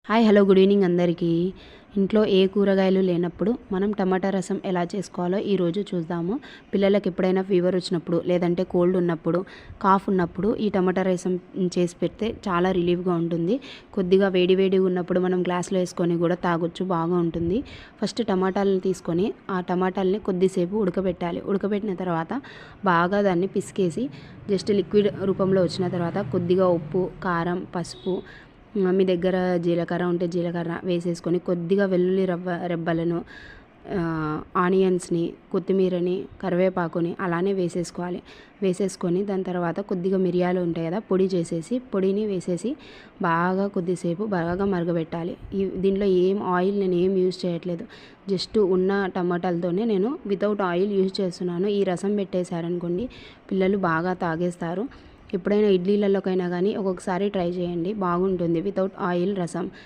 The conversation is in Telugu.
హాయ్ హలో గుడ్ ఈవినింగ్ అందరికీ. ఇంట్లో ఏ కూరగాయలు లేనప్పుడు మనం టమాటా రసం ఎలా చేసుకోవాలో ఈరోజు చూద్దాము. పిల్లలకి ఎప్పుడైనా ఫీవర్ వచ్చినప్పుడు, లేదంటే కోల్డ్ ఉన్నప్పుడు, కాఫ్ ఉన్నప్పుడు ఈ టమాటా రసం చేసి పెడితే చాలా రిలీఫ్గా ఉంటుంది. కొద్దిగా వేడి వేడిగా ఉన్నప్పుడు మనం గ్లాస్లో వేసుకొని కూడా తాగొచ్చు, బాగా ఉంటుంది. ఫస్ట్ టమాటాలను తీసుకొని ఆ టమాటాలని కొద్దిసేపు ఉడకబెట్టాలి. ఉడకబెట్టిన తర్వాత బాగా దాన్ని పిసికేసి జస్ట్ లిక్విడ్ రూపంలో వచ్చిన తర్వాత కొద్దిగా ఉప్పు, కారం, పసుపు, మీ దగ్గర జీలకర్ర ఉంటే జీలకర్ర వేసేసుకొని కొద్దిగా వెల్లుల్లి రెబ్బలను, ఆనియన్స్ని, కొత్తిమీరని, కరివేపాకుని అలానే వేసేసుకొని దాని తర్వాత కొద్దిగా మిరియాలు ఉంటాయి కదా, పొడిని వేసేసి బాగా కొద్దిసేపు బాగా మరగబెట్టాలి. దీంట్లో నేను ఏం యూజ్ చేయట్లేదు. జస్ట్ ఉన్న టమాటాలతోనే నేను వితౌట్ ఆయిల్ యూజ్ చేస్తున్నాను. ఈ రసం పెట్టేశారనుకోండి పిల్లలు బాగా తాగేస్తారు. ఎప్పుడైనా ఇడ్లీలలోకైనా కానీ ఒక్కొక్కసారి ట్రై చేయండి, బాగుంటుంది వితౌట్ ఆయిల్ రసం.